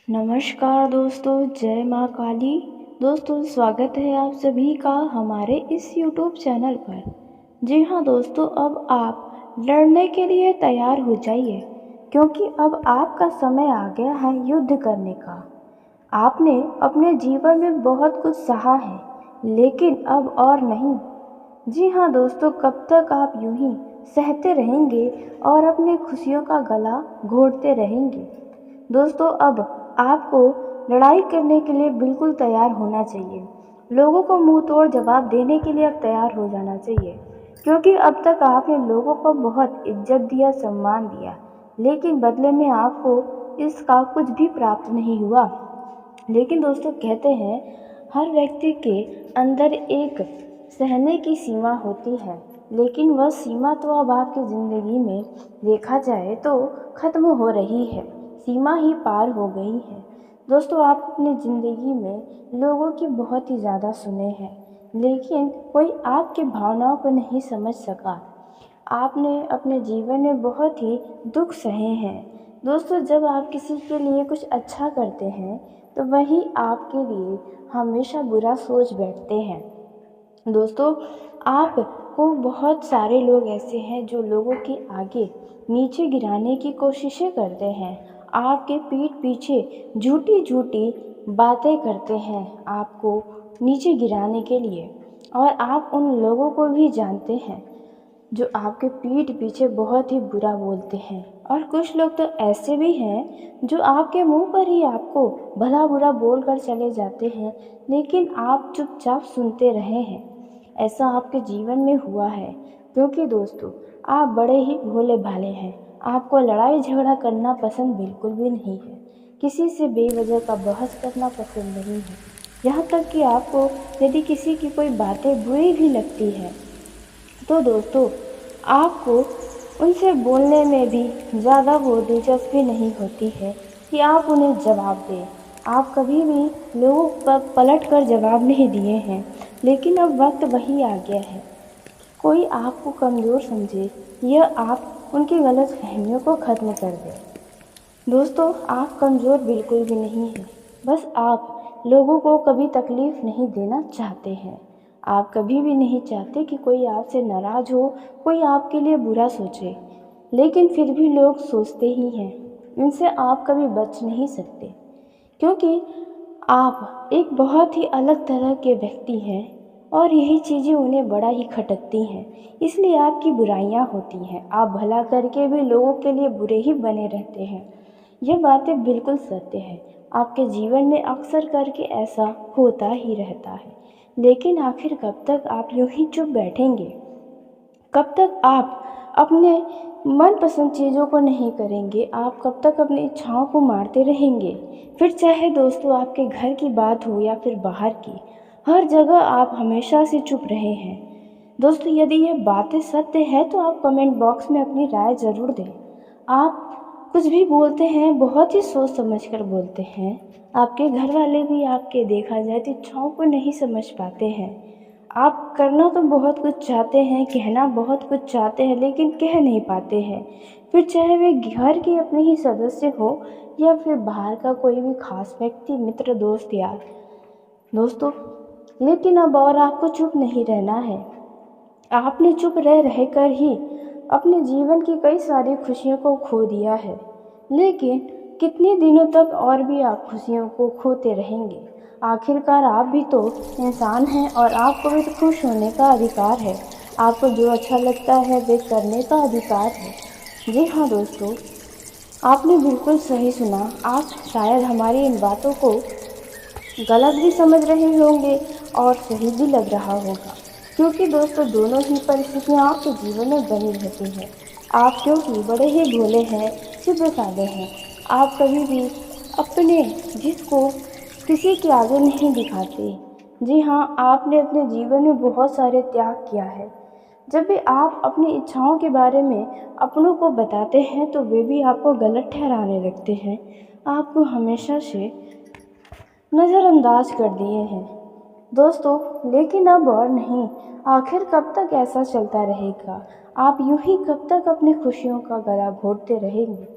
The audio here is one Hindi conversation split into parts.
नमस्कार दोस्तों, जय माँ काली। दोस्तों, स्वागत है आप सभी का हमारे इस यूट्यूब चैनल पर। जी हाँ दोस्तों, अब आप लड़ने के लिए तैयार हो जाइए, क्योंकि अब आपका समय आ गया है युद्ध करने का। आपने अपने जीवन में बहुत कुछ सहा है, लेकिन अब और नहीं। जी हाँ दोस्तों, कब तक आप यूं ही सहते रहेंगे और अपनी खुशियों का गला घोंटते रहेंगे। दोस्तों, अब आपको लड़ाई करने के लिए बिल्कुल तैयार होना चाहिए। लोगों को मुंह तोड़ जवाब देने के लिए अब तैयार हो जाना चाहिए, क्योंकि अब तक आपने लोगों को बहुत इज्जत दिया, सम्मान दिया, लेकिन बदले में आपको इसका कुछ भी प्राप्त नहीं हुआ। लेकिन दोस्तों, कहते हैं हर व्यक्ति के अंदर एक सहने की सीमा होती है, लेकिन वह सीमा तो अब आपकी ज़िंदगी में देखा जाए तो ख़त्म हो रही है, सीमा ही पार हो गई है। दोस्तों, आप अपनी ज़िंदगी में लोगों की बहुत ही ज़्यादा सुने हैं, लेकिन कोई आपकी भावनाओं को नहीं समझ सका। आपने अपने जीवन में बहुत ही दुख सहे हैं। दोस्तों, जब आप किसी के लिए कुछ अच्छा करते हैं तो वही आपके लिए हमेशा बुरा सोच बैठते हैं। दोस्तों, आपको बहुत सारे लोग ऐसे हैं जो लोगों के आगे नीचे गिराने की कोशिशें करते हैं, आपके पीठ पीछे झूठी झूठी बातें करते हैं आपको नीचे गिराने के लिए। और आप उन लोगों को भी जानते हैं जो आपके पीठ पीछे बहुत ही बुरा बोलते हैं। और कुछ लोग तो ऐसे भी हैं जो आपके मुंह पर ही आपको भला बुरा बोल कर चले जाते हैं, लेकिन आप चुपचाप सुनते रहे हैं। ऐसा आपके जीवन में हुआ है, क्योंकि दोस्तों, आप बड़े ही भोले भाले हैं। आपको लड़ाई झगड़ा करना पसंद बिल्कुल भी नहीं है, किसी से बेवजह का बहस करना पसंद नहीं है। यहाँ तक कि आपको यदि किसी की कोई बातें बुरी भी लगती है तो दोस्तों, आपको उनसे बोलने में भी ज़्यादा वो दिलचस्पी नहीं होती है कि आप उन्हें जवाब दें। आप कभी भी लोगों पर पलट कर जवाब नहीं दिए हैं, लेकिन अब वक्त वही आ गया है। कोई आपको कमज़ोर समझे, यह आप उनकी गलतफहमियों को ख़त्म कर दें। दोस्तों, आप कमज़ोर बिल्कुल भी नहीं हैं, बस आप लोगों को कभी तकलीफ़ नहीं देना चाहते हैं। आप कभी भी नहीं चाहते कि कोई आपसे नाराज़ हो, कोई आपके लिए बुरा सोचे, लेकिन फिर भी लोग सोचते ही हैं। इनसे आप कभी बच नहीं सकते, क्योंकि आप एक बहुत ही अलग तरह के व्यक्ति हैं और यही चीज़ें उन्हें बड़ा ही खटकती हैं, इसलिए आपकी बुराइयां होती हैं। आप भला करके भी लोगों के लिए बुरे ही बने रहते हैं। यह बातें बिल्कुल सत्य है। आपके जीवन में अक्सर करके ऐसा होता ही रहता है, लेकिन आखिर कब तक आप यूं ही चुप बैठेंगे? कब तक आप अपने मनपसंद चीज़ों को नहीं करेंगे? आप कब तक अपनी इच्छाओं को मारते रहेंगे? फिर चाहे दोस्तों आपके घर की बात हो या फिर बाहर की, हर जगह आप हमेशा से चुप रहे हैं। दोस्तों, यदि ये बातें सत्य है तो आप कमेंट बॉक्स में अपनी राय ज़रूर दें। आप कुछ भी बोलते हैं बहुत ही सोच समझ कर बोलते हैं। आपके घर वाले भी आपके देखा जाए तो इच्छाओं को नहीं समझ पाते हैं। आप करना तो बहुत कुछ चाहते हैं, कहना बहुत कुछ चाहते हैं, लेकिन कह नहीं पाते हैं। फिर चाहे वे घर के अपने ही सदस्य हो या फिर बाहर का कोई भी खास व्यक्ति, मित्र, दोस्त, यार। दोस्तों, लेकिन अब और आपको चुप नहीं रहना है। आपने चुप रह कर ही अपने जीवन की कई सारी खुशियों को खो दिया है, लेकिन कितने दिनों तक और भी आप खुशियों को खोते रहेंगे? आखिरकार आप भी तो इंसान हैं और आपको भी तो खुश होने का अधिकार है। आपको जो अच्छा लगता है वे करने का अधिकार है। जी हाँ दोस्तों, आपने बिल्कुल सही सुना। आप शायद हमारी इन बातों को गलत भी समझ रहे होंगे और सही भी लग रहा होगा, क्योंकि दोस्तों दोनों ही परिस्थितियाँ आपके जीवन में बनी रहती हैं। आप क्योंकि बड़े ही भोले हैं, सीधे साधे हैं, आप कभी भी अपने जिसको किसी के आगे नहीं दिखाते। जी हाँ, आपने अपने जीवन में बहुत सारे त्याग किया है। जब भी आप अपनी इच्छाओं के बारे में अपनों को बताते हैं तो वे भी आपको गलत ठहराने लगते हैं, आपको हमेशा से नज़रअंदाज कर दिए हैं। दोस्तों, लेकिन अब और नहीं। आखिर कब तक ऐसा चलता रहेगा? आप यूं ही कब तक अपनी खुशियों का गला घोंटते रहेंगे?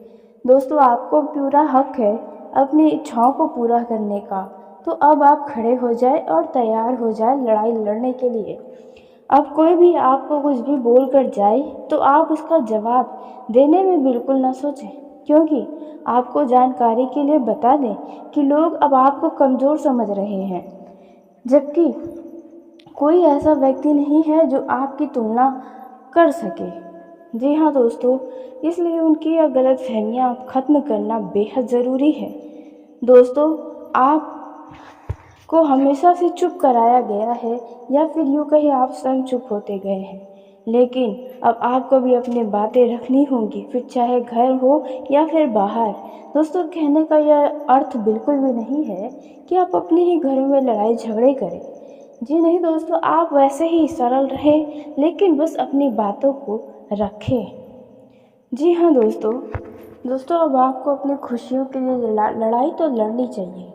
दोस्तों, आपको पूरा हक है अपनी इच्छाओं को पूरा करने का, तो अब आप खड़े हो जाए और तैयार हो जाए लड़ाई लड़ने के लिए। अब कोई भी आपको कुछ भी बोल कर जाए तो आप उसका जवाब देने में बिल्कुल ना सोचें, क्योंकि आपको जानकारी के लिए बता दें कि लोग अब आपको कमज़ोर समझ रहे हैं, जबकि कोई ऐसा व्यक्ति नहीं है जो आपकी तुलना कर सके। जी हाँ दोस्तों, इसलिए उनकी यह गलतफहमियाँ ख़त्म करना बेहद ज़रूरी है। दोस्तों, आप को हमेशा से चुप कराया गया है, या फिर यूँ कहीं आप स्वयं चुप होते गए हैं, लेकिन अब आपको भी अपनी बातें रखनी होंगी, फिर चाहे घर हो या फिर बाहर। दोस्तों, कहने का यह अर्थ बिल्कुल भी नहीं है कि आप अपने ही घरों में लड़ाई झगड़े करें। जी नहीं दोस्तों, आप वैसे ही सरल रहें, लेकिन बस अपनी बातों को रखें। जी हाँ दोस्तों, अब आपको अपनी खुशियों के लिए लड़ाई तो लड़नी चाहिए।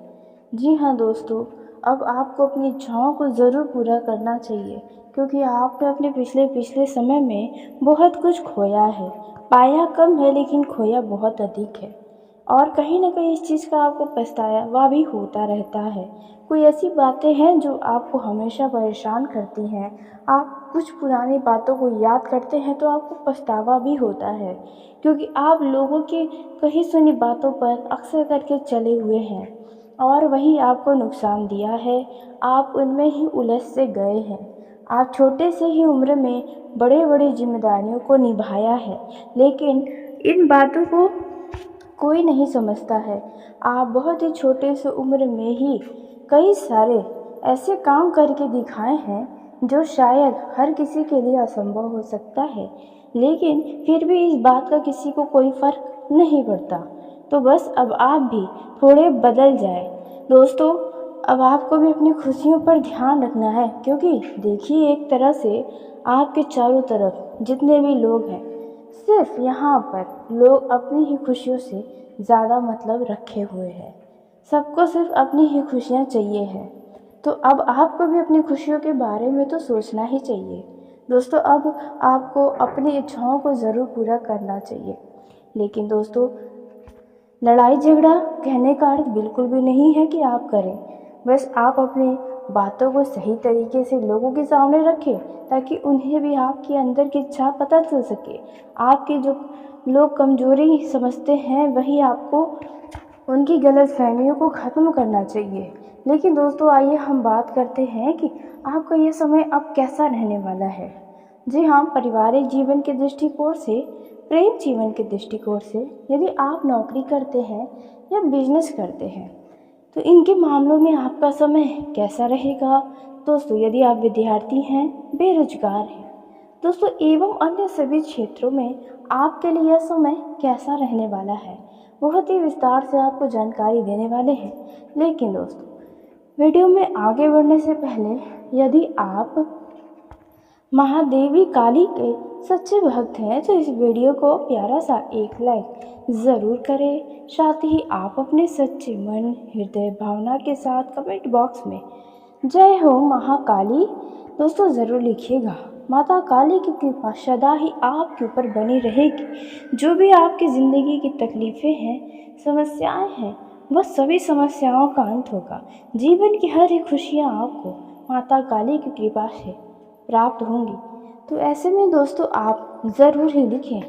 जी हाँ दोस्तों, अब आपको अपनी इच्छाओं को ज़रूर पूरा करना चाहिए, क्योंकि आपने अपने पिछले समय में बहुत कुछ खोया है। पाया कम है लेकिन खोया बहुत अधिक है, और कहीं ना कहीं इस चीज़ का आपको पछतावा भी होता रहता है। कोई ऐसी बातें हैं जो आपको हमेशा परेशान करती हैं, आप कुछ पुरानी बातों को याद करते हैं तो आपको पछतावा भी होता है, क्योंकि आप लोगों की कही सुनी बातों पर अक्सर करके चले हुए हैं और वही आपको नुकसान दिया है। आप उनमें ही उलझ से गए हैं। आप छोटे से ही उम्र में बड़े बड़ी जिम्मेदारियों को निभाया है, लेकिन इन बातों को कोई नहीं समझता है। आप बहुत ही छोटे से उम्र में ही कई सारे ऐसे काम करके दिखाए हैं जो शायद हर किसी के लिए असंभव हो सकता है, लेकिन फिर भी इस बात का किसी को कोई फ़र्क नहीं पड़ता। तो बस अब आप भी थोड़े बदल जाए। दोस्तों, अब आपको भी अपनी खुशियों पर ध्यान रखना है, क्योंकि देखिए, एक तरह से आपके चारों तरफ जितने भी लोग हैं, सिर्फ यहाँ पर लोग अपनी ही खुशियों से ज़्यादा मतलब रखे हुए हैं। सबको सिर्फ अपनी ही खुशियाँ चाहिए हैं। तो अब आपको भी अपनी खुशियों के बारे में तो सोचना ही चाहिए। दोस्तों, अब आपको अपनी इच्छाओं को ज़रूर पूरा करना चाहिए, लेकिन दोस्तों, लड़ाई झगड़ा कहने का अर्थ बिल्कुल भी नहीं है कि आप करें। बस आप अपनी बातों को सही तरीके से लोगों के सामने रखें, ताकि उन्हें भी आपके अंदर की इच्छा पता चल सके। आपकी जो लोग कमजोरी समझते हैं, वही आपको उनकी गलतफहमियों को ख़त्म करना चाहिए। लेकिन दोस्तों, आइए हम बात करते हैं कि आपका ये समय अब कैसा रहने वाला है। जी हाँ, पारिवारिक जीवन के दृष्टिकोण से, प्रेम जीवन के दृष्टिकोण से, यदि आप नौकरी करते हैं या बिजनेस करते हैं, तो इनके मामलों में आपका समय कैसा रहेगा। दोस्तों, यदि आप विद्यार्थी हैं, बेरोजगार हैं दोस्तों, एवं अन्य सभी क्षेत्रों में आपके लिए यह समय कैसा रहने वाला है, बहुत ही विस्तार से आपको जानकारी देने वाले हैं। लेकिन दोस्तों, वीडियो में आगे बढ़ने से पहले, यदि आप महादेवी काली के सच्चे भक्त हैं तो इस वीडियो को प्यारा सा एक लाइक ज़रूर करें। साथ ही आप अपने सच्चे मन, हृदय, भावना के साथ कमेंट बॉक्स में जय हो महाकाली दोस्तों ज़रूर लिखिएगा। माता काली की कृपा सदा ही आपके ऊपर बनी रहेगी। जो भी आपकी ज़िंदगी की तकलीफ़ें हैं, समस्याएं हैं, वह सभी समस्याओं का अंत होगा। जीवन की हर एक खुशियाँ आपको माता काली की कृपा से प्राप्त होंगी। तो ऐसे में दोस्तों, आप ज़रूर ही लिखें।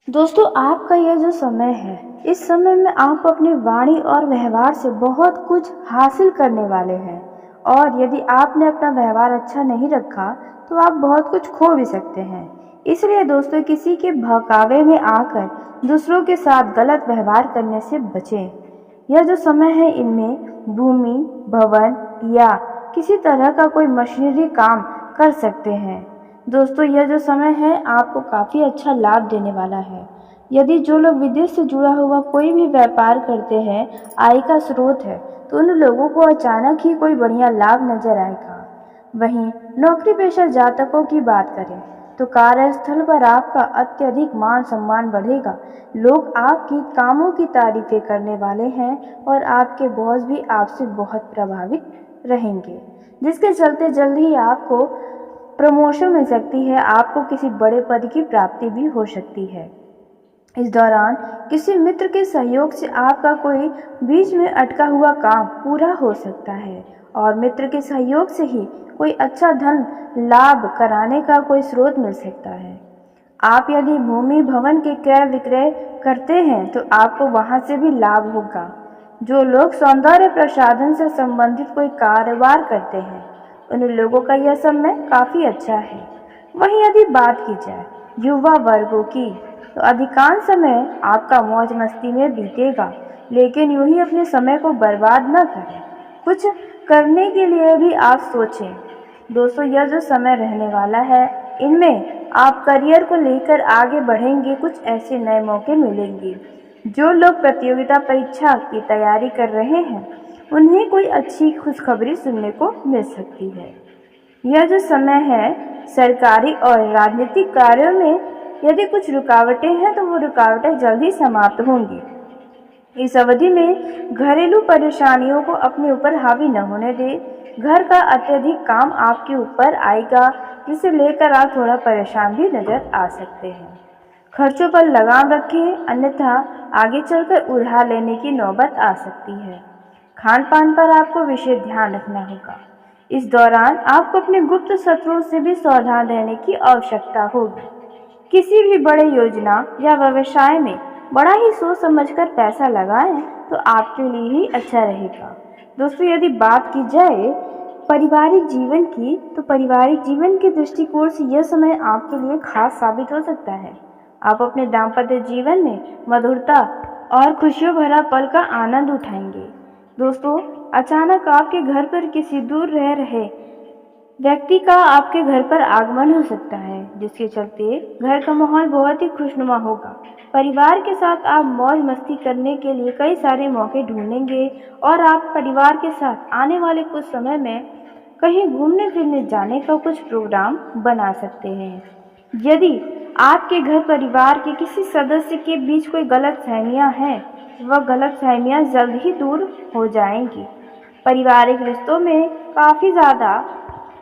दोस्तों, आपका यह जो समय है, इस समय में आप अपनी वाणी और व्यवहार से बहुत कुछ हासिल करने वाले हैं, और यदि आपने अपना व्यवहार अच्छा नहीं रखा तो आप बहुत कुछ खो भी सकते हैं। इसलिए दोस्तों, किसी के बहकावे में आकर दूसरों के साथ गलत व्यवहार करने से बचें। यह जो समय है, इनमें भूमि, भवन या किसी तरह का कोई मशीनरी काम कर सकते हैं। दोस्तों, यह जो समय है आपको काफ़ी अच्छा लाभ देने वाला है। यदि जो लोग विदेश से जुड़ा हुआ कोई भी व्यापार करते हैं, आय का स्रोत है, तो उन लोगों को अचानक ही कोई बढ़िया लाभ नजर आएगा। वहीं नौकरी पेशा जातकों की बात करें तो कार्यस्थल पर आपका अत्यधिक मान सम्मान बढ़ेगा। लोग आपकी कामों की तारीफें करने वाले हैं और आपके बॉस भी आपसे बहुत प्रभावित रहेंगे, जिसके चलते जल्द ही आपको प्रमोशन मिल सकती है। आपको किसी बड़े पद की प्राप्ति भी हो सकती है। इस दौरान किसी मित्र के सहयोग से आपका कोई बीच में अटका हुआ काम पूरा हो सकता है और मित्र के सहयोग से ही कोई अच्छा धन लाभ कराने का कोई स्रोत मिल सकता है। आप यदि भूमि भवन के क्रय विक्रय करते हैं तो आपको वहां से भी लाभ होगा। जो लोग सौंदर्य प्रसाधन से संबंधित कोई कारोबार करते हैं उन लोगों का यह समय काफ़ी अच्छा है। वहीं यदि बात की जाए युवा वर्गों की तो अधिकांश समय आपका मौज मस्ती में बीतेगा, लेकिन यूं ही अपने समय को बर्बाद न करें। कुछ करने के लिए भी आप सोचें। दोस्तों, यह जो समय रहने वाला है इनमें आप करियर को लेकर आगे बढ़ेंगे। कुछ ऐसे नए मौके मिलेंगे। जो लोग प्रतियोगिता परीक्षा की तैयारी कर रहे हैं उन्हें कोई अच्छी खुशखबरी सुनने को मिल सकती है। यह जो समय है सरकारी और राजनीतिक कार्यों में यदि कुछ रुकावटें हैं तो वो रुकावटें जल्दी समाप्त होंगी। इस अवधि में घरेलू परेशानियों को अपने ऊपर हावी न होने दें। घर का अत्यधिक काम आपके ऊपर आएगा जिसे लेकर आप थोड़ा परेशान भी नजर आ सकते हैं। खर्चों पर लगाम रखें, अन्यथा आगे चलकर उधार लेने की नौबत आ सकती है। खान पान पर आपको विशेष ध्यान रखना होगा। इस दौरान आपको अपने गुप्त शत्रुओं से भी सावधान रहने की आवश्यकता होगी। किसी भी बड़े योजना या व्यवसाय में बड़ा ही सोच समझकर पैसा लगाएं तो आपके लिए ही अच्छा रहेगा। दोस्तों, यदि बात की जाए पारिवारिक जीवन की तो पारिवारिक जीवन के दृष्टिकोण से यह समय आपके लिए खास साबित हो सकता है। आप अपने दाम्पत्य जीवन में मधुरता और खुशियों भरा पल का आनंद उठाएंगे। दोस्तों, अचानक आपके घर पर किसी दूर रह रहे व्यक्ति का आपके घर पर आगमन हो सकता है, जिसके चलते घर का माहौल बहुत ही खुशनुमा होगा। परिवार के साथ आप मौज मस्ती करने के लिए कई सारे मौके ढूंढेंगे और आप परिवार के साथ आने वाले कुछ समय में कहीं घूमने फिरने जाने का कुछ प्रोग्राम बना सकते हैं। यदि आपके घर परिवार के किसी सदस्य के बीच कोई गलतफहमियां हैं, वह गलतफहमियां जल्द ही दूर हो जाएंगी। पारिवारिक रिश्तों में काफ़ी ज़्यादा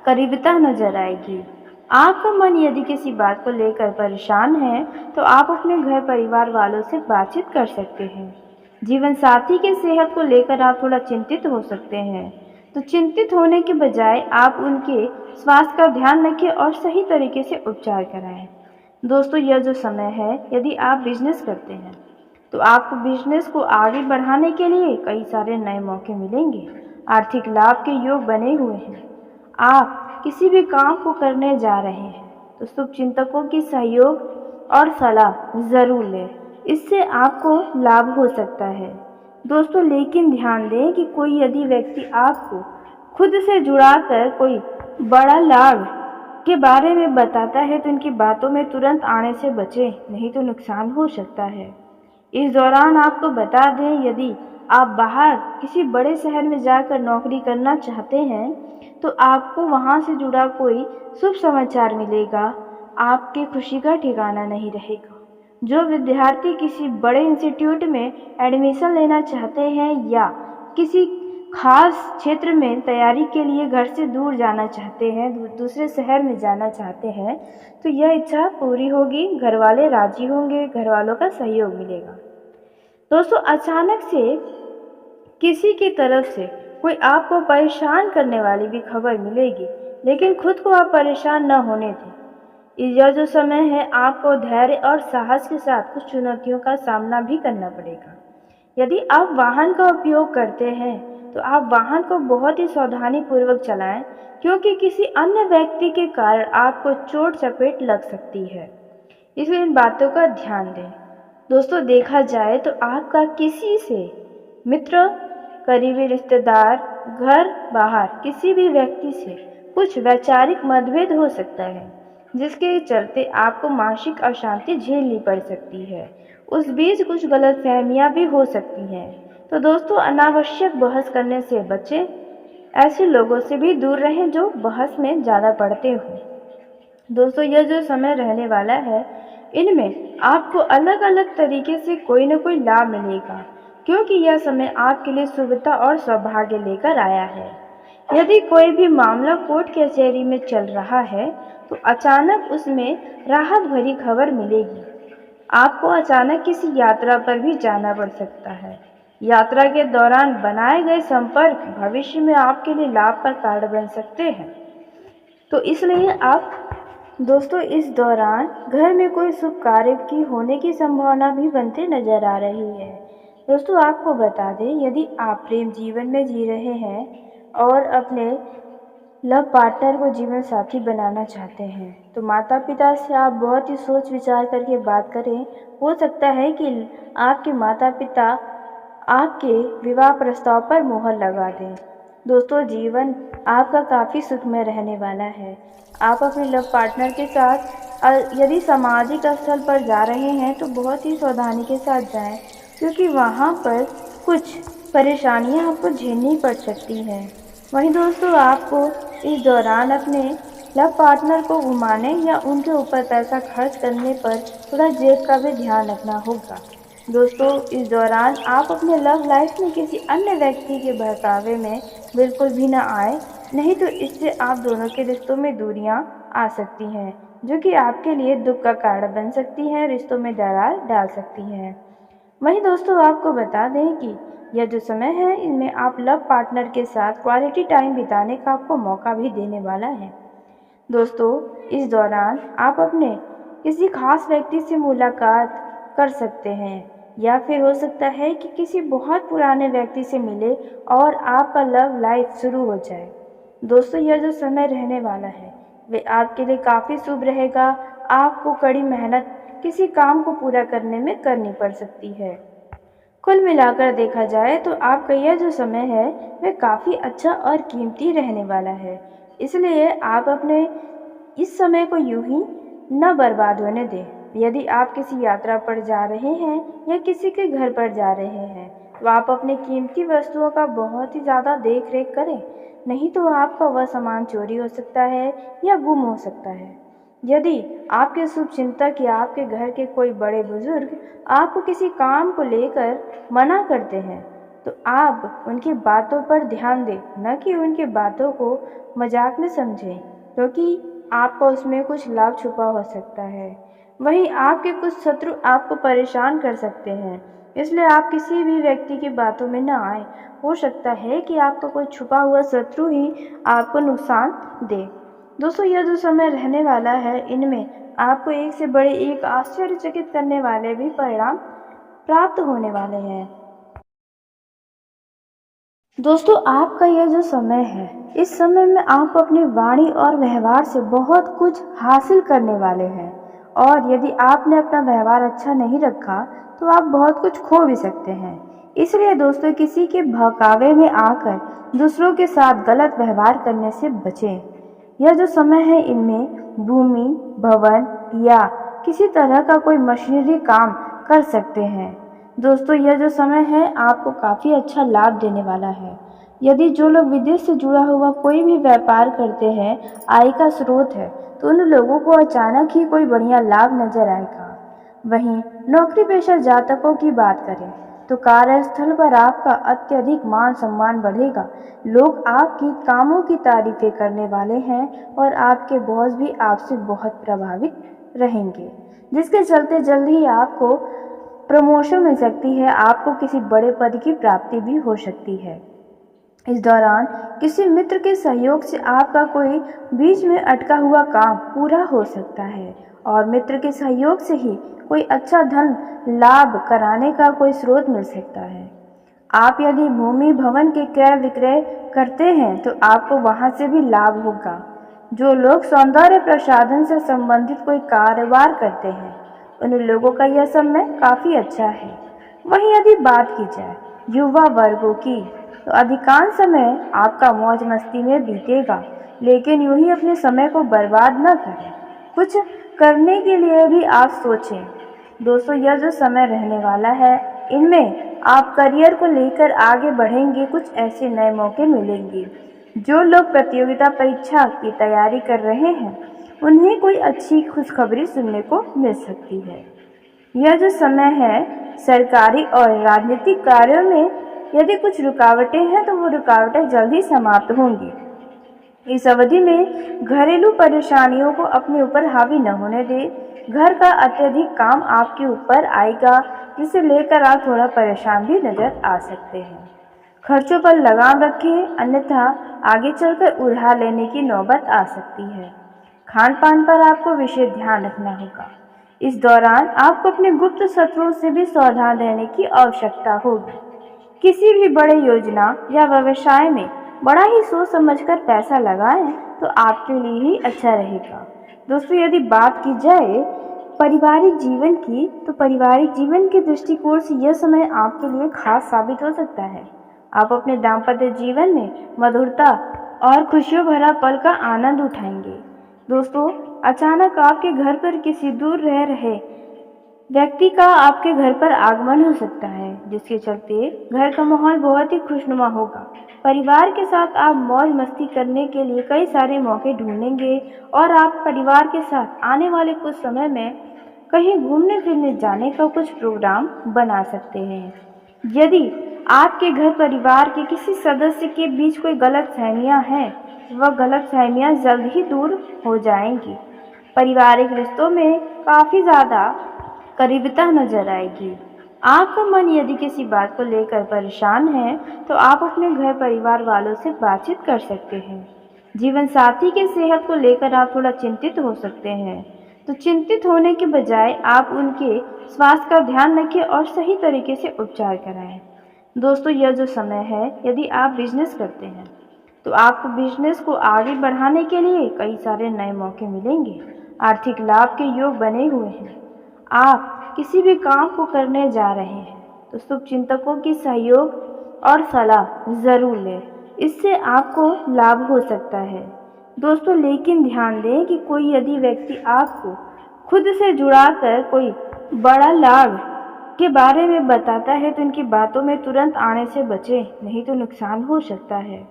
करीबता नजर आएगी। आपका मन यदि किसी बात को लेकर परेशान है तो आप अपने घर परिवार वालों से बातचीत कर सकते हैं। जीवन साथी के सेहत को लेकर आप थोड़ा चिंतित हो सकते हैं, तो चिंतित होने के बजाय आप उनके स्वास्थ्य का ध्यान रखें और सही तरीके से उपचार कराएं। दोस्तों, यह जो समय है यदि आप बिजनेस करते हैं तो आपको बिजनेस को आगे बढ़ाने के लिए कई सारे नए मौके मिलेंगे। आर्थिक लाभ के योग बने हुए हैं। आप किसी भी काम को करने जा रहे हैं तो शुभ चिंतकों की सहयोग और सलाह ज़रूर लें, इससे आपको लाभ हो सकता है। दोस्तों, लेकिन ध्यान दें कि कोई यदि व्यक्ति आपको खुद से जुड़ाकर कोई बड़ा लाभ के बारे में बताता है तो उनकी बातों में तुरंत आने से बचें, नहीं तो नुकसान हो सकता है। इस दौरान आपको बता दें, यदि आप बाहर किसी बड़े शहर में जाकर नौकरी करना चाहते हैं तो आपको वहां से जुड़ा कोई शुभ समाचार मिलेगा। आपकी खुशी का ठिकाना नहीं रहेगा। जो विद्यार्थी किसी बड़े इंस्टीट्यूट में एडमिशन लेना चाहते हैं या किसी खास क्षेत्र में तैयारी के लिए घर से दूर जाना चाहते हैं, दूसरे शहर में जाना चाहते हैं, तो यह इच्छा पूरी होगी। घर वाले राजी होंगे, घर वालों का सहयोग मिलेगा। दोस्तों, अचानक से किसी की तरफ से कोई आपको परेशान करने वाली भी खबर मिलेगी, लेकिन खुद को आप परेशान न होने दें। यह जो समय है आपको धैर्य और साहस के साथ कुछ चुनौतियों का सामना भी करना पड़ेगा। यदि आप वाहन का उपयोग करते हैं तो आप वाहन को बहुत ही सावधानी पूर्वक चलाएं, क्योंकि किसी अन्य व्यक्ति के कारण आपको चोट चपेट लग सकती है, इसलिए इन बातों का ध्यान दें। दोस्तों, देखा जाए तो आपका किसी से मित्र, करीबी रिश्तेदार, घर बाहर किसी भी व्यक्ति से कुछ वैचारिक मतभेद हो सकता है, जिसके चलते आपको मानसिक अशांति झेलनी पड़ सकती है। उस बीच कुछ गलतफहमियां भी हो सकती हैं। तो दोस्तों, अनावश्यक बहस करने से बचें। ऐसे लोगों से भी दूर रहें जो बहस में ज़्यादा पड़ते हों। दोस्तों, यह जो समय रहने वाला है इनमें आपको अलग अलग तरीके से कोई न कोई लाभ मिलेगा, क्योंकि यह समय आपके लिए शुभता और सौभाग्य लेकर आया है। यदि कोई भी मामला कोर्ट कचहरी में चल रहा है तो अचानक उसमें राहत भरी खबर मिलेगी। आपको अचानक किसी यात्रा पर भी जाना पड़ सकता है। यात्रा के दौरान बनाए गए संपर्क भविष्य में आपके लिए लाभ का कारण बन सकते हैं। तो इसलिए आप दोस्तों इस दौरान घर में कोई शुभ कार्य की होने की संभावना भी बनती नजर आ रही है। दोस्तों आपको बता दें, यदि आप प्रेम जीवन में जी रहे हैं और अपने लव पार्टनर को जीवन साथी बनाना चाहते हैं तो माता पिता से आप बहुत ही सोच विचार करके बात करें। हो सकता है कि आपके माता पिता आपके विवाह प्रस्ताव पर मोहर लगा दें। दोस्तों जीवन आपका काफ़ी सुखमय रहने वाला है। आप अपने लव पार्टनर के साथ यदि सामाजिक स्थल पर जा रहे हैं तो बहुत ही सावधानी के साथ जाएं, क्योंकि वहाँ पर कुछ परेशानियाँ आपको झेलनी पड़ सकती हैं। वहीं दोस्तों आपको इस दौरान अपने लव पार्टनर को घुमाने या उनके ऊपर पैसा खर्च करने पर थोड़ा जेब का भी ध्यान रखना होगा। दोस्तों इस दौरान आप अपने लव लाइफ में किसी अन्य व्यक्ति के बहकावे में बिल्कुल भी ना आए, नहीं तो इससे आप दोनों के रिश्तों में दूरियां आ सकती हैं, जो कि आपके लिए दुख का कारण बन सकती हैं, रिश्तों में दरार डाल सकती हैं। वहीं दोस्तों आपको बता दें कि यह जो समय है इनमें आप लव पार्टनर के साथ क्वालिटी टाइम बिताने का आपको मौका भी देने वाला है। दोस्तों इस दौरान आप अपने किसी खास व्यक्ति से मुलाकात कर सकते हैं या फिर हो सकता है कि किसी बहुत पुराने व्यक्ति से मिले और आपका लव लाइफ शुरू हो जाए। दोस्तों यह जो समय रहने वाला है वे आपके लिए काफ़ी शुभ रहेगा। आपको कड़ी मेहनत किसी काम को पूरा करने में करनी पड़ सकती है। कुल मिलाकर देखा जाए तो आपका यह जो समय है वह काफ़ी अच्छा और कीमती रहने वाला है, इसलिए आप अपने इस समय को यूं ही न बर्बाद होने दें। यदि आप किसी यात्रा पर जा रहे हैं या किसी के घर पर जा रहे हैं तो आप अपनी कीमती वस्तुओं का बहुत ही ज़्यादा देख रेख करें, नहीं तो आपका वह सामान चोरी हो सकता है या गुम हो सकता है। यदि आपके शुभ चिंतक या आपके घर के कोई बड़े बुजुर्ग आपको किसी काम को लेकर मना करते हैं तो आप उनकी बातों पर ध्यान दें, न कि उनकी बातों को मजाक में समझें, क्योंकि आपका उसमें कुछ लाभ छुपा हो सकता है। वहीं आपके कुछ शत्रु आपको परेशान कर सकते हैं, इसलिए आप किसी भी व्यक्ति की बातों में न आए। हो सकता है कि आपका कोई छुपा हुआ शत्रु ही आपको नुकसान दे। दोस्तों यह जो समय रहने वाला है इनमें आपको एक से बड़े एक आश्चर्यचकित करने वाले भी परिणाम प्राप्त होने वाले हैं। दोस्तों आपका यह जो समय है इस समय में आप अपनी वाणी और व्यवहार से बहुत कुछ हासिल करने वाले हैं, और यदि आपने अपना व्यवहार अच्छा नहीं रखा तो आप बहुत कुछ खो भी सकते हैं। इसलिए दोस्तों किसी के बहकावे में आकर दूसरों के साथ गलत व्यवहार करने से बचें। यह जो समय है इनमें भूमि, भवन या किसी तरह का कोई मशीनरी काम कर सकते हैं। दोस्तों यह जो समय है आपको काफ़ी अच्छा लाभ देने वाला है। यदि जो लोग विदेश से जुड़ा हुआ कोई भी व्यापार करते हैं, आय का स्रोत है, तो उन लोगों को अचानक ही कोई बढ़िया लाभ नजर आएगा। वहीं नौकरी पेशा जातकों की बात करें तो कार्यस्थल पर आपका अत्यधिक मान सम्मान बढ़ेगा। लोग आपकी कामों की तारीफें करने वाले हैं और आपके बॉस भी आपसे बहुत प्रभावित रहेंगे, जिसके चलते जल्द ही आपको प्रमोशन मिल सकती है, आपको किसी बड़े पद की प्राप्ति भी हो सकती है। इस दौरान किसी मित्र के सहयोग से आपका कोई बीच में अटका हुआ काम पूरा हो सकता है और मित्र के सहयोग से ही कोई अच्छा धन लाभ कराने का कोई स्रोत मिल सकता है। आप यदि भूमि भवन के क्रय विक्रय करते हैं तो आपको वहां से भी लाभ होगा। जो लोग सौंदर्य प्रसाधन से संबंधित कोई कारोबार करते हैं उन लोगों का यह समय काफ़ी अच्छा है। वहीं यदि बात की जाए युवा वर्गों की तो अधिकांश समय आपका मौज मस्ती में बीतेगा, लेकिन यूं ही अपने समय को बर्बाद न करें, कुछ करने के लिए भी आप सोचें। दोस्तों यह जो समय रहने वाला है इनमें आप करियर को लेकर आगे बढ़ेंगे, कुछ ऐसे नए मौके मिलेंगे। जो लोग प्रतियोगिता परीक्षा की तैयारी कर रहे हैं उन्हें कोई अच्छी खुशखबरी सुनने को मिल सकती है। यह जो समय है सरकारी और राजनीतिक कार्यों में यदि कुछ रुकावटें हैं तो वो रुकावटें जल्द ही समाप्त होंगी। इस अवधि में घरेलू परेशानियों को अपने ऊपर हावी न होने दें। घर का अत्यधिक काम आपके ऊपर आएगा, जिसे लेकर आप थोड़ा परेशान भी नजर आ सकते हैं। खर्चों पर लगाम रखें, अन्यथा आगे चलकर उधार लेने की नौबत आ सकती है। खान पान पर आपको विशेष ध्यान रखना होगा। इस दौरान आपको अपने गुप्त शत्रुओं से भी सावधान रहने की आवश्यकता होगी। किसी भी बड़े योजना या व्यवसाय में बड़ा ही सोच समझकर पैसा लगाएं तो आपके लिए ही अच्छा रहेगा। दोस्तों, यदि बात की जाए पारिवारिक जीवन की, तो पारिवारिक जीवन के दृष्टिकोण से यह समय आपके लिए खास साबित हो सकता है। आप अपने दाम्पत्य जीवन में मधुरता और खुशियों भरा पल का आनंद उठाएंगे। दोस्तों, अचानक आपके घर पर किसी दूर रह रहे व्यक्ति का आपके घर पर आगमन हो सकता है, जिसके चलते घर का माहौल बहुत ही खुशनुमा होगा। परिवार के साथ आप मौज मस्ती करने के लिए कई सारे मौके ढूंढेंगे और आप परिवार के साथ आने वाले कुछ समय में कहीं घूमने फिरने जाने का कुछ प्रोग्राम बना सकते हैं। यदि आपके घर परिवार के किसी सदस्य के बीच कोई गलतफहमियां हैं, वह गलतफहमियां जल्द ही दूर हो जाएंगी। पारिवारिक रिश्तों में काफ़ी ज़्यादा करीबता नजर आएगी। आपका मन यदि किसी बात को लेकर परेशान है, तो आप अपने घर परिवार वालों से बातचीत कर सकते हैं। जीवन साथी की सेहत को लेकर आप थोड़ा चिंतित हो सकते हैं, तो चिंतित होने के बजाय आप उनके स्वास्थ्य का ध्यान रखें और सही तरीके से उपचार कराएं। दोस्तों, यह जो समय है, यदि आप बिजनेस करते हैं तो आपको बिजनेस को आगे बढ़ाने के लिए कई सारे नए मौके मिलेंगे। आर्थिक लाभ के योग बने हुए हैं। आप किसी भी काम को करने जा रहे हैं तो शुभचिंतकों की सहयोग और सलाह जरूर लें, इससे आपको लाभ हो सकता है। दोस्तों, लेकिन ध्यान दें कि कोई यदि व्यक्ति आपको खुद से जुड़ाकर कोई बड़ा लाभ के बारे में बताता है तो उनकी बातों में तुरंत आने से बचें, नहीं तो नुकसान हो सकता है।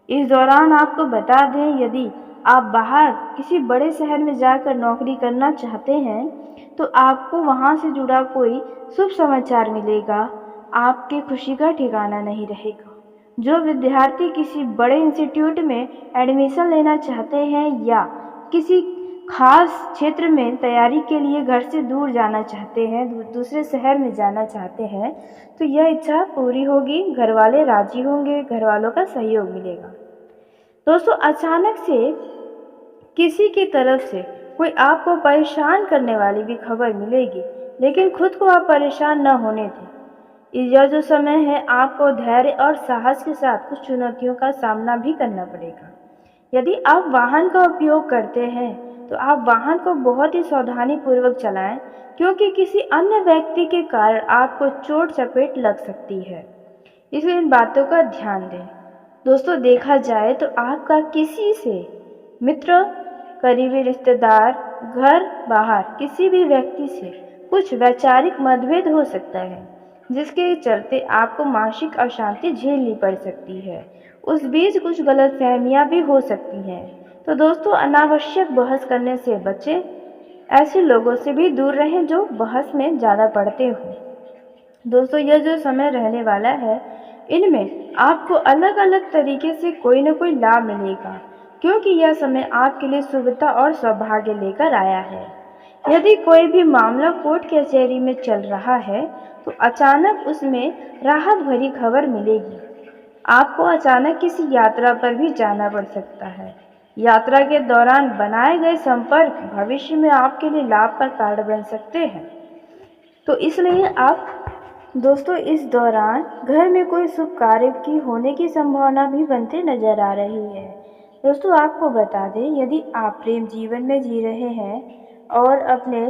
इस दौरान आपको बता दें, यदि आप बाहर किसी बड़े शहर में जाकर नौकरी करना चाहते हैं तो आपको वहां से जुड़ा कोई शुभ समाचार मिलेगा। आपकी खुशी का ठिकाना नहीं रहेगा। जो विद्यार्थी किसी बड़े इंस्टीट्यूट में एडमिशन लेना चाहते हैं या किसी खास क्षेत्र में तैयारी के लिए घर से दूर जाना चाहते हैं, दूसरे शहर में जाना चाहते हैं, तो यह इच्छा पूरी होगी। घर वाले राजी होंगे, घर वालों का सहयोग मिलेगा। दोस्तों, अचानक से किसी की तरफ से कोई आपको परेशान करने वाली भी खबर मिलेगी, लेकिन खुद को आप परेशान न होने दें। यह जो समय है, आपको धैर्य और साहस के साथ कुछ चुनौतियों का सामना भी करना पड़ेगा। यदि आप वाहन का उपयोग करते हैं तो आप वाहन को बहुत ही सावधानी पूर्वक चलाएं, क्योंकि किसी अन्य व्यक्ति के कारण आपको चोट चपेट लग सकती है, इसलिए इन बातों का ध्यान दें। दोस्तों, देखा जाए तो आपका किसी से मित्र, करीबी रिश्तेदार, घर बाहर किसी भी व्यक्ति से कुछ वैचारिक मतभेद हो सकता है, जिसके चलते आपको मानसिक अशांति झेलनी पड़ सकती है। उस बीच कुछ गलतफहमियां भी हो सकती हैं। तो दोस्तों, अनावश्यक बहस करने से बचें। ऐसे लोगों से भी दूर रहें जो बहस में ज़्यादा पड़ते हों। दोस्तों, यह जो समय रहने वाला है, इनमें आपको अलग अलग तरीके से कोई न कोई लाभ मिलेगा, क्योंकि यह समय आपके लिए शुभता और सौभाग्य लेकर आया है। यदि कोई भी मामला कोर्ट कचहरी में चल रहा है तो अचानक उसमें राहत भरी खबर मिलेगी। आपको अचानक किसी यात्रा पर भी जाना पड़ सकता है। यात्रा के दौरान बनाए गए संपर्क भविष्य में आपके लिए लाभ का कारण बन सकते हैं। तो इसलिए आप दोस्तों, इस दौरान घर में कोई शुभ कार्य की होने की संभावना भी बनते नजर आ रही है। दोस्तों, आपको बता दें, यदि आप प्रेम जीवन में जी रहे हैं और अपने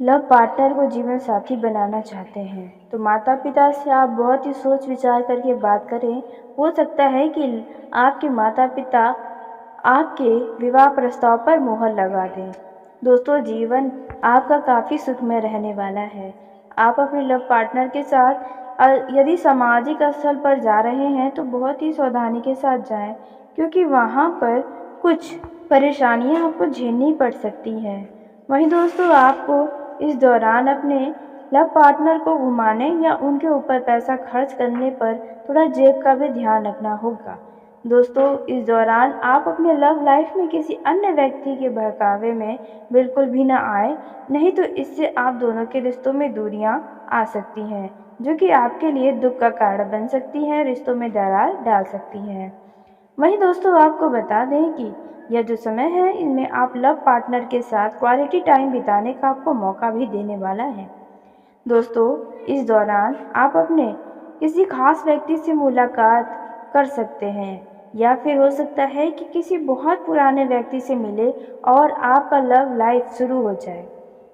लव पार्टनर को जीवन साथी बनाना चाहते हैं तो माता पिता से आप बहुत ही सोच विचार करके बात करें। हो सकता है कि आपके माता पिता आपके विवाह प्रस्ताव पर मोहर लगा दें। दोस्तों, जीवन आपका काफ़ी सुखमय रहने वाला है। आप अपने लव पार्टनर के साथ यदि सामाजिक स्थल पर जा रहे हैं तो बहुत ही सावधानी के साथ जाएं, क्योंकि वहाँ पर कुछ परेशानियाँ आपको झेलनी पड़ सकती हैं। वहीं दोस्तों, आपको इस दौरान अपने लव पार्टनर को घुमाने या उनके ऊपर पैसा खर्च करने पर थोड़ा जेब का भी ध्यान रखना होगा। दोस्तों इस दौरान आप अपने लव लाइफ में किसी अन्य व्यक्ति के बहकावे में बिल्कुल भी ना आए, नहीं तो इससे आप दोनों के रिश्तों में दूरियां आ सकती हैं, जो कि आपके लिए दुख का कारण बन सकती हैं, रिश्तों में दरार डाल सकती हैं। वहीं दोस्तों आपको बता दें कि यह जो समय है इनमें आप लव पार्टनर के साथ क्वालिटी टाइम बिताने का आपको मौका भी देने वाला है। दोस्तों इस दौरान आप अपने किसी खास व्यक्ति से मुलाकात कर सकते हैं, या फिर हो सकता है कि किसी बहुत पुराने व्यक्ति से मिले और आपका लव लाइफ शुरू हो जाए।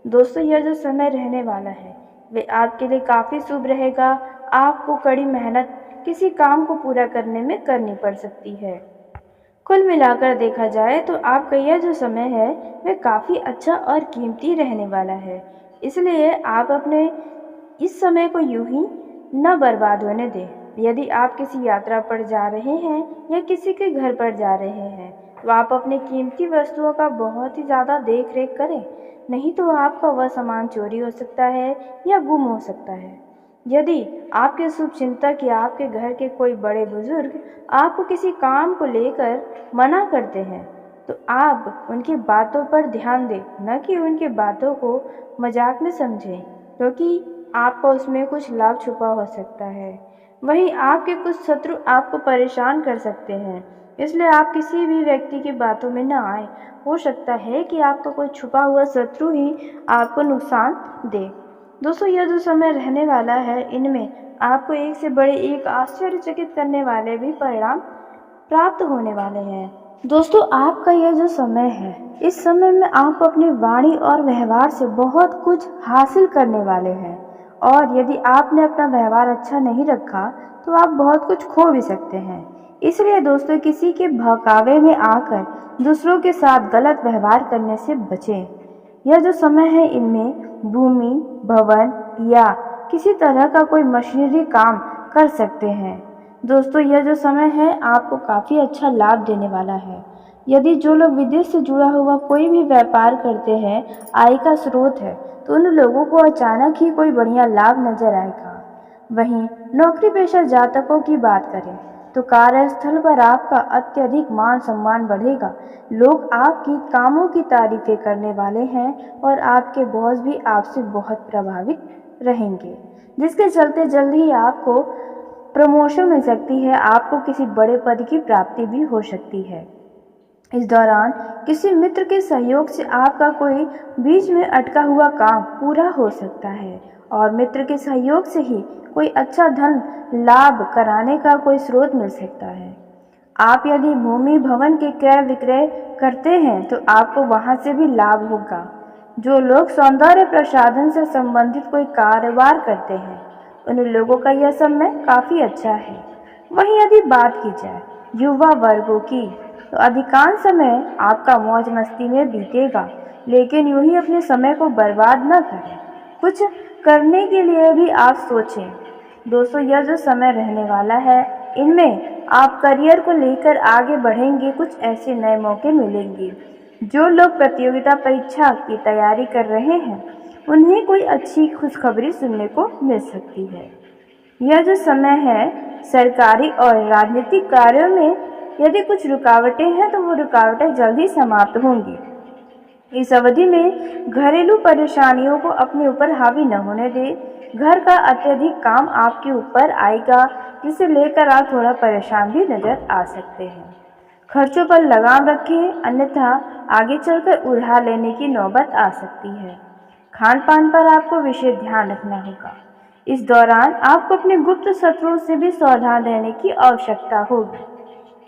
दोस्तों यह जो समय रहने वाला है वे आपके लिए काफ़ी शुभ रहेगा। आपको कड़ी मेहनत किसी काम को पूरा करने में करनी पड़ सकती है। कुल मिलाकर देखा जाए तो आपका यह जो समय है वह काफ़ी अच्छा और कीमती रहने वाला है, इसलिए आप अपने इस समय को यूं ही न बर्बाद होने दें। यदि आप किसी यात्रा पर जा रहे हैं या किसी के घर पर जा रहे हैं तो आप अपनी कीमती वस्तुओं का बहुत ही ज़्यादा देख रेख करें, नहीं तो आपका वह सामान चोरी हो सकता है या गुम हो सकता है। यदि आपके शुभ चिंतक या आपके घर के कोई बड़े बुजुर्ग आपको किसी काम को लेकर मना करते हैं तो आप उनकी बातों पर ध्यान दें, न कि उनकी बातों को मजाक में समझें, क्योंकि आपका उसमें कुछ लाभ छुपा हो सकता है। वहीं आपके कुछ शत्रु आपको परेशान कर सकते हैं, इसलिए आप किसी भी व्यक्ति की बातों में न आए। हो सकता है कि आपका कोई छुपा हुआ शत्रु ही आपको नुकसान दे। दोस्तों यह जो समय रहने वाला है इनमें आपको एक से बड़े एक आश्चर्यचकित करने वाले भी परिणाम प्राप्त होने वाले हैं। दोस्तों आपका यह जो समय है इस समय में आप अपनी वाणी और व्यवहार से बहुत कुछ हासिल करने वाले हैं, और यदि आपने अपना व्यवहार अच्छा नहीं रखा तो आप बहुत कुछ खो भी सकते हैं। इसलिए दोस्तों किसी के बहकावे में आकर दूसरों के साथ गलत व्यवहार करने से बचें। यह जो समय है इनमें भूमि, भवन या किसी तरह का कोई मशीनरी काम कर सकते हैं। दोस्तों यह जो समय है आपको काफ़ी अच्छा लाभ देने वाला है। यदि जो लोग विदेश से जुड़ा हुआ कोई भी व्यापार करते हैं, आय का स्रोत है, तो उन लोगों को अचानक ही कोई बढ़िया लाभ नजर आएगा। वहीं नौकरी पेशा जातकों की बात करें तो कार्यस्थल पर आपका अत्यधिक मान सम्मान बढ़ेगा। लोग आपकी कामों की तारीफें करने वाले हैं और आपके बॉस भी आपसे बहुत प्रभावित रहेंगे, जिसके चलते जल्द ही आपको प्रमोशन मिल सकती है, आपको किसी बड़े पद की प्राप्ति भी हो सकती है। इस दौरान किसी मित्र के सहयोग से आपका कोई बीच में अटका हुआ काम पूरा हो सकता है और मित्र के सहयोग से ही कोई अच्छा धन लाभ कराने का कोई स्रोत मिल सकता है। आप यदि भूमि भवन के क्रय विक्रय करते हैं तो आपको वहां से भी लाभ होगा। जो लोग सौंदर्य प्रसाधन से संबंधित कोई कारोबार करते हैं उन लोगों का यह समय काफ़ी अच्छा है। वहीं यदि बात की जाए युवा वर्गों की तो अधिकांश समय आपका मौज मस्ती में बीतेगा, लेकिन यूं ही अपने समय को बर्बाद न करें, कुछ करने के लिए भी आप सोचें। दोस्तों यह जो समय रहने वाला है इनमें आप करियर को लेकर आगे बढ़ेंगे, कुछ ऐसे नए मौके मिलेंगे। जो लोग प्रतियोगिता परीक्षा की तैयारी कर रहे हैं उन्हें कोई अच्छी खुशखबरी सुनने को मिल सकती है। यह जो समय है सरकारी और राजनीतिक कार्यों में यदि कुछ रुकावटें हैं तो वो रुकावटें जल्दी समाप्त होंगी। इस अवधि में घरेलू परेशानियों को अपने ऊपर हावी न होने दें। घर का अत्यधिक काम आपके ऊपर आएगा, जिसे लेकर आप थोड़ा परेशान भी नजर आ सकते हैं। खर्चों पर लगाम रखें, अन्यथा आगे चलकर उधार लेने की नौबत आ सकती है। खान पान पर आपको विशेष ध्यान रखना होगा। इस दौरान आपको अपने गुप्त शत्रुओं से भी सावधान रहने की आवश्यकता होगी।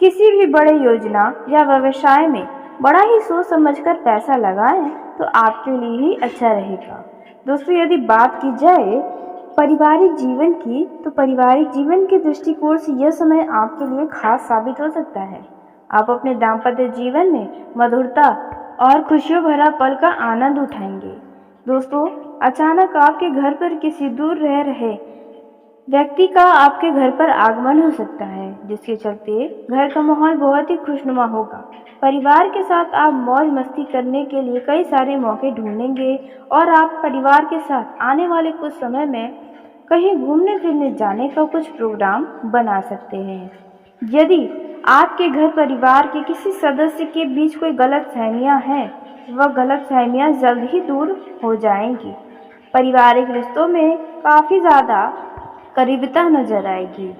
किसी भी बड़े योजना या व्यवसाय में बड़ा ही सोच समझकर पैसा लगाएं तो आपके लिए ही अच्छा रहेगा। दोस्तों यदि बात की जाए पारिवारिक जीवन की तो पारिवारिक जीवन के दृष्टिकोण से यह समय आपके लिए खास साबित हो सकता है। आप अपने दाम्पत्य जीवन में मधुरता और खुशियों भरा पल का आनंद उठाएंगे। दोस्तों अचानक आपके घर पर किसी दूर रह रहे व्यक्ति का आपके घर पर आगमन हो सकता है, जिसके चलते घर का माहौल बहुत ही खुशनुमा होगा। परिवार के साथ आप मौज मस्ती करने के लिए कई सारे मौके ढूंढेंगे और आप परिवार के साथ आने वाले कुछ समय में कहीं घूमने फिरने जाने का कुछ प्रोग्राम बना सकते हैं। यदि आपके घर परिवार के किसी सदस्य के बीच कोई गलतफहमियां हैं, वह गलतफहमियां जल्द ही दूर हो जाएंगी। पारिवारिक रिश्तों में काफ़ी ज़्यादा करीबता नजर आएगी।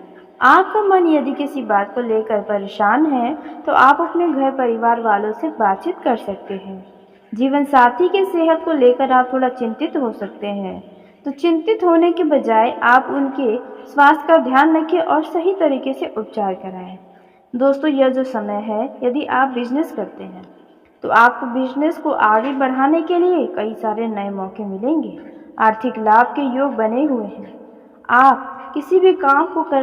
आपका मन यदि किसी बात को लेकर परेशान है तो आप अपने घर परिवार वालों से बातचीत कर सकते हैं। जीवन साथी की सेहत को लेकर आप थोड़ा चिंतित हो सकते हैं, तो चिंतित होने के बजाय आप उनके स्वास्थ्य का ध्यान रखें और सही तरीके से उपचार कराएं। दोस्तों, यह जो समय है, यदि आप बिजनेस करते हैं तो आपको बिजनेस को आगे बढ़ाने के लिए कई सारे नए मौके मिलेंगे। आर्थिक लाभ के योग बने हुए हैं। आप किसी भी काम को कर